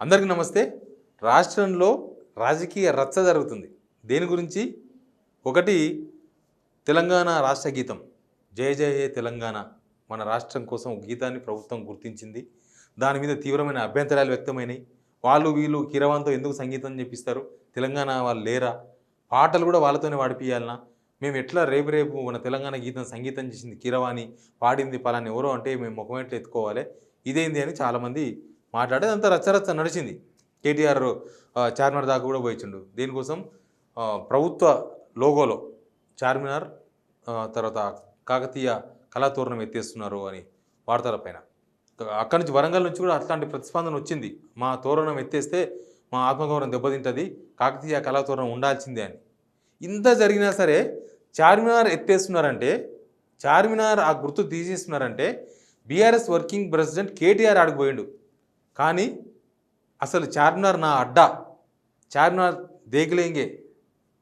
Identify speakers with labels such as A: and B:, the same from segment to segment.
A: అందరికీ నమస్తే. రాష్ట్రంలో రాజకీయ రచ్చ జరుగుతుంది. దేని గురించి? ఒకటి తెలంగాణ రాష్ట్ర గీతం జయ జయ హే తెలంగాణ. మన రాష్ట్రం కోసం ఒక గీతాన్ని ప్రభుత్వం గుర్తించింది. దాని మీద తీవ్రమైన అభ్యంతరాలు వ్యక్తమైనాయి. వీళ్ళు కీరవాన్తో ఎందుకు సంగీతం చెప్పిస్తారు? తెలంగాణ వాళ్ళు లేరా? పాటలు కూడా వాళ్ళతోనే పాడిపియాలనా? మేము ఎట్లా రేపు మన తెలంగాణ గీతం సంగీతం చేసింది కీరవాణి, పాడింది పలాని ఎవరో అంటే మేము ముఖమేట్లు ఎత్తుకోవాలి, ఇదేంది అని చాలామంది మాట్లాడేది. అంతా రచ్చరచ్చ నడిచింది. కేటీఆర్ చార్మినార్ దాకా కూడా పోయించిండు. దీనికోసం ప్రభుత్వ లోగోలో చార్మినార్ తర్వాత కాకతీయ కళాతోరణం ఎత్తేస్తున్నారు అని వార్తల పైన అక్కడి నుంచి వరంగల్ నుంచి కూడా అట్లాంటి ప్రతిస్పందన వచ్చింది. మా తోరణం ఎత్తేస్తే మా ఆత్మగౌరవం దెబ్బతింటుంది, కాకతీయ కళాతోరణం ఉండాల్సిందే అని. ఇంత జరిగినా సరే చార్మినార్ ఎత్తేస్తున్నారంటే, చార్మినార్ ఆ గుర్తు తీసేస్తున్నారంటే బీఆర్ఎస్ వర్కింగ్ ప్రెసిడెంట్ కేటీఆర్ ఆడిపోయిండు. కానీ అసలు చార్మినార్ నా అడ్డా, చార్మినార్ దేగులేంగే,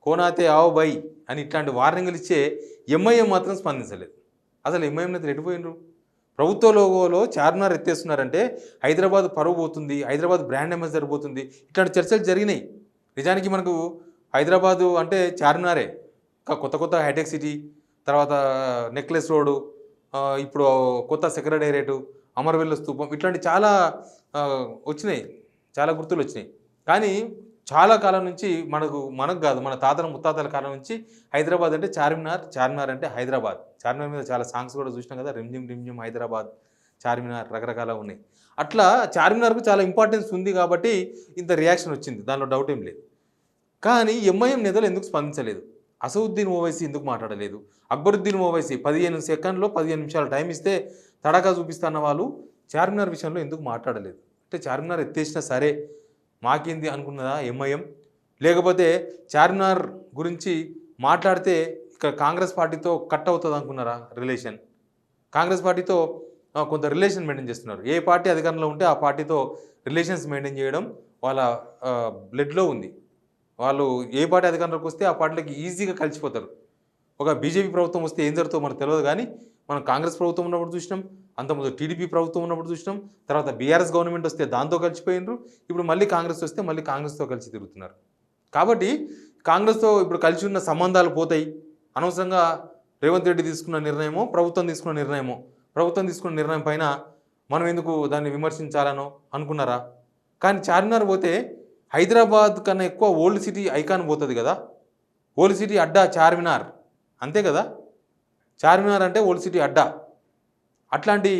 A: కోనాతే ఆవు బై అని ఇట్లాంటి వార్నింగ్లు ఇచ్చే ఎంఐఎం మాత్రం స్పందించలేదు. అసలు ఎంఐఎం నేతలు ఎటుపోయినరు? ప్రభుత్వ లోగోలో చార్మినార్ ఎత్తేస్తున్నారంటే హైదరాబాద్ పరువు పోతుంది, హైదరాబాద్ బ్రాండ్ అంబాసిడర్ పోతుంది, ఇట్లాంటి చర్చలు జరిగినాయి. నిజానికి మనకు హైదరాబాదు అంటే చార్మినారే. కొత్త కొత్త హైటెక్ సిటీ, తర్వాత నెక్లెస్ రోడ్డు, ఇప్పుడు కొత్త సెక్రటేరియట్, అమరవీరుల స్తూపం, ఇట్లాంటి చాలా వచ్చినాయి, చాలా గుర్తులు వచ్చినాయి. కానీ చాలా కాలం నుంచి మనకు కాదు, మన తాతల ముత్తాతల కాలం నుంచి హైదరాబాద్ అంటే చార్మినార్, చార్మినార్ అంటే హైదరాబాద్. చార్మినార్ మీద చాలా సాంగ్స్ కూడా చూసినాం కదా, రిమ్జిమ్ రిమ్జిమ్ హైదరాబాద్, చార్మినార్, రకరకాల ఉన్నాయి. అట్లా చార్మినార్కు చాలా ఇంపార్టెన్స్ ఉంది కాబట్టి ఇంత రియాక్షన్ వచ్చింది, దానిలో డౌట్ ఏం లేదు. కానీ ఎంఐఎం నేతలు ఎందుకు స్పందించలేదు? అసదుద్దీన్ ఓవైసీ ఎందుకు మాట్లాడలేదు? అక్బరుద్దీన్ ఓవైసీ 15 సెకండ్లో 15 నిమిషాలు టైం ఇస్తే తడాకా చూపిస్తున్న వాళ్ళు చార్మినార్ విషయంలో ఎందుకు మాట్లాడలేదు? అంటే చార్మినార్ ఎత్తేసినా సరే మాకేంది అనుకున్నదా ఎంఐఎం? లేకపోతే చార్మినార్ గురించి మాట్లాడితే ఇక్కడ కాంగ్రెస్ పార్టీతో కట్ అవుతుంది అనుకున్నారా రిలేషన్? కాంగ్రెస్ పార్టీతో కొంత రిలేషన్ మెయింటైన్ చేస్తున్నారు. ఏ పార్టీ అధికారంలో ఉంటే ఆ పార్టీతో రిలేషన్స్ మెయింటైన్ చేయడం వాళ్ళ బ్లడ్లో ఉంది. వాళ్ళు ఏ పార్టీ అధికారంలోకి వస్తే ఆ పార్టీలకి ఈజీగా కలిసిపోతారు. ఒక బీజేపీ ప్రభుత్వం వస్తే ఏం జరుగుతుందో మనకు తెలియదు, కానీ మనం కాంగ్రెస్ ప్రభుత్వం ఉన్నప్పుడు చూసినాం, అంతకుముందు టీడీపీ ప్రభుత్వం ఉన్నప్పుడు చూసినాం, తర్వాత బీఆర్ఎస్ గవర్నమెంట్ వస్తే దాంతో కలిసిపోయినారు, ఇప్పుడు మళ్ళీ కాంగ్రెస్ వస్తే మళ్ళీ కాంగ్రెస్తో కలిసి తిరుగుతున్నారు. కాబట్టి కాంగ్రెస్తో ఇప్పుడు కలిసి ఉన్న సంబంధాలు పోతాయి. అనవసరంగా రేవంత్ రెడ్డి తీసుకున్న నిర్ణయమో, ప్రభుత్వం తీసుకున్న నిర్ణయం పైన మనం ఎందుకు దాన్ని విమర్శించాలనో అనుకున్నారా? కానీ చార్మినార్ పోతే హైదరాబాద్ కన్నా ఎక్కువ ఓల్డ్ సిటీ ఐకాన్ పోతుంది కదా. ఓల్డ్ సిటీ అడ్డా చార్మినార్, అంతే కదా. చార్మినార్ అంటే ఓల్డ్ సిటీ అడ్డా. అట్లాంటి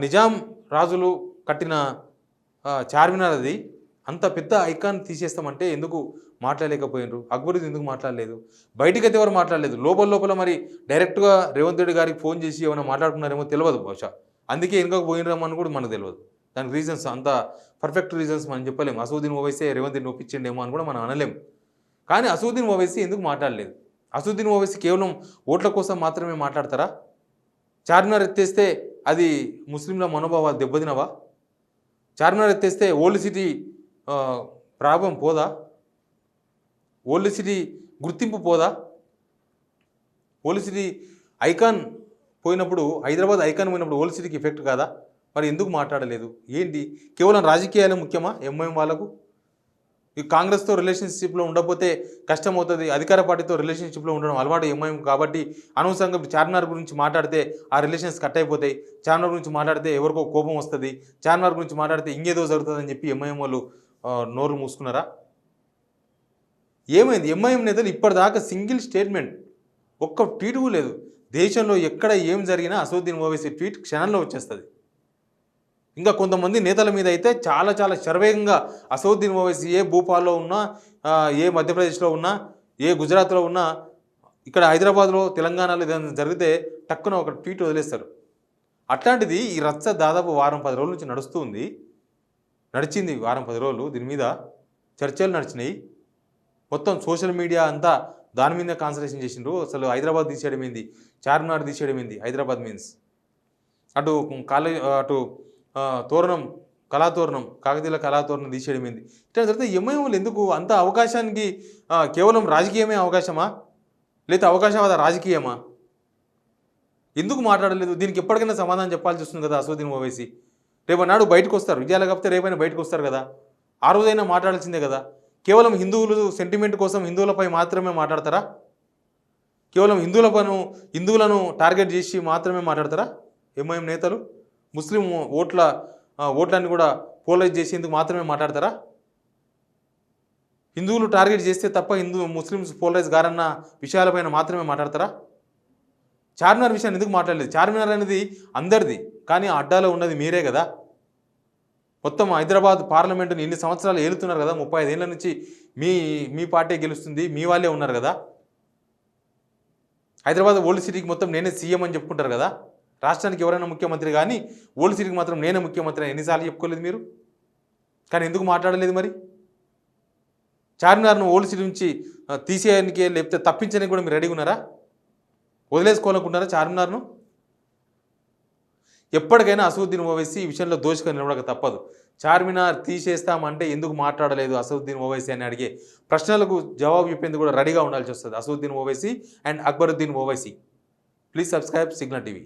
A: నిజాం రాజులు కట్టిన చార్మినార్ అది, అంత పెద్ద ఐకాన్ తీసేస్తామంటే ఎందుకు మాట్లాడలేకపోయినరు? అక్బరుద్దీన్ ఎందుకు మాట్లాడలేదు? బయటికి అయితే ఎవరు మాట్లాడలేదు. లోపల మరి డైరెక్ట్గా రేవంత్ రెడ్డి గారికి ఫోన్ చేసి ఏమైనా మాట్లాడుకున్నారేమో తెలియదు బహుశా. అందుకే వెనుకకు పోయినరామని కూడా మనకు తెలియదు. దానికి రీజన్స్ అంత పర్ఫెక్ట్ రీజన్స్ మనం చెప్పలేము. అసదుద్దీన్ ఓవైసీ రేవంత్ రెడ్డిని ఒప్పించిండేమో అని కూడా మనం అనలేము. కానీ అసదుద్దీన్ ఓవైసీ ఎందుకు మాట్లాడలేదు? అసదుద్దీన్ ఓవైసీ కేవలం ఓట్ల కోసం మాత్రమే మాట్లాడతారా? చార్మినార్ ఎత్తేస్తే అది ముస్లింల మనోభావాలు దెబ్బతినవా? చార్మినార్ ఎత్తేస్తే ఓల్డ్ సిటీ ప్రాబ్లం పోదా? ఓల్డ్ సిటీ గుర్తింపు పోదా? ఓల్డ్ సిటీ ఐకాన్ పోయినప్పుడు, హైదరాబాద్ ఐకాన్ పోయినప్పుడు ఓల్డ్ సిటీకి ఎఫెక్ట్ కాదా? మరి ఎందుకు మాట్లాడలేదు? ఏంటి, కేవలం రాజకీయాలే ముఖ్యమా ఎంఐఎం వాళ్ళకు? ఈ కాంగ్రెస్తో రిలేషన్షిప్లో ఉండకపోతే కష్టం అవుతుంది, అధికార పార్టీతో రిలేషన్షిప్లో ఉండడం అలవాటు ఎంఐఎం కాబట్టి అనవసరంగా చార్మినార్ గురించి మాట్లాడితే ఆ రిలేషన్స్ కట్ అయిపోతాయి, చార్మినార్ గురించి మాట్లాడితే ఎవరికో కోపం వస్తుంది, చార్మినార్ గురించి మాట్లాడితే ఇంకేదో జరుగుతుందని చెప్పి ఎంఐఎం వాళ్ళు నోరు మూసుకున్నారా? ఏమైంది? ఎంఐఎం నేతలు ఇప్పటిదాకా సింగిల్ స్టేట్మెంట్, ఒక్క ట్వీట్ లేదు. దేశంలో ఎక్కడ ఏం జరిగినా అసదుద్దీన్ ఓవైసీ ట్వీట్ క్షణంలో వచ్చేస్తుంది. ఇంకా కొంతమంది నేతల మీద అయితే చాలా శరవేగంగా అసదుద్దీన్ ఓవైసీ ఏ భూపాల్లో ఉన్నా, ఏ మధ్యప్రదేశ్లో ఉన్నా, ఏ గుజరాత్లో ఉన్నా, ఇక్కడ హైదరాబాద్లో, తెలంగాణలో ఏదైనా జరిగితే టక్కున ఒక ట్వీట్ వదిలేస్తారు. అట్లాంటిది ఈ రచ్చ దాదాపు వారం 10 రోజుల నుంచి నడిచింది. వారం 10 రోజులు దీని మీద చర్చలు నడిచినాయి. మొత్తం సోషల్ మీడియా అంతా దాని మీదే కాన్సన్ట్రేషన్ చేసిండ్రు. అసలు హైదరాబాద్ తీసేయడం ఏంది, చార్మినార్ తీసేయడం ఏంది, హైదరాబాద్ మీన్స్ అటు తోరణం, కళాతోరణం, కాకతీయుల కళాతోరణం తీసేయడం ఏంది? ఇట్లా జరిగితే ఎంఐఎంలు ఎందుకు అంత అవకాశానికి కేవలం రాజకీయమే అవకాశమా, లేదా అవకాశవాద రాజకీయమా? ఎందుకు మాట్లాడలేదు? దీనికి ఎప్పటికైనా సమాధానం చెప్పాల్సి వస్తుంది కదా అసదుద్దీన్ ఓవైసీ. రేపన్నాడు బయటకు వస్తారు, విజయాలు కాకపోతే రేపైనా బయటకు వస్తారు కదా. ఆ రోజైనా మాట్లాడాల్సిందే కదా. కేవలం హిందువులు సెంటిమెంట్ కోసం హిందువులపై మాత్రమే మాట్లాడతారా? కేవలం హిందువులను టార్గెట్ చేసి మాత్రమే మాట్లాడతారా ఎంఐఎం నేతలు? ముస్లిం ఓట్లన్నీ కూడా పోలరైజ్ చేసేందుకు మాత్రమే మాట్లాడతారా? హిందువులు టార్గెట్ చేస్తే తప్ప ముస్లిమ్స్ పోలరైజ్ గారన్న విషయాలపైన మాత్రమే మాట్లాడతారా? చార్మినార్ విషయాన్ని ఎందుకు మాట్లాడలేదు? చార్మినార్ అనేది అందరిది, కానీ ఆ అడ్డాలో ఉన్నది మీరే కదా. మొత్తం హైదరాబాద్ పార్లమెంటుని ఇన్ని సంవత్సరాలు ఏలుతున్నారు కదా. 35 ఏళ్ళ నుంచి మీ పార్టీ గెలుస్తుంది, మీ వాళ్ళే ఉన్నారు కదా. హైదరాబాద్ ఓల్డ్ సిటీకి మొత్తం నేనే సీఎం అని చెప్పుకుంటారు కదా. రాష్ట్రానికి ఎవరైనా ముఖ్యమంత్రి, కానీ ఓల్డ్ సిటీకి మాత్రం నేనే ముఖ్యమంత్రి అని ఎన్నిసార్లు చెప్పుకోలేదు మీరు? కానీ ఎందుకు మాట్లాడలేదు మరి? చార్మినార్ను ఓల్డ్ సిటీ నుంచి తీసేయడానికే లేకపోతే తప్పించడానికి కూడా మీరు రెడీగా ఉన్నారా? వదిలేసుకోవాలనుకుంటున్నారా చార్మినార్ను? ఎప్పటికైనా అసదుద్దీన్ ఓవైసీ ఈ విషయంలో దోషిగా నిలబడక తప్పదు. చార్మినార్ తీసేస్తామంటే ఎందుకు మాట్లాడలేదు అసదుద్దీన్ ఓవైసీ అని అడిగే ప్రశ్నలకు జవాబు చెప్పేందుకు కూడా రెడీగా ఉండాల్సి వస్తుంది Asaduddin Owaisi and Akbaruddin Owaisi. Please subscribe signal TV.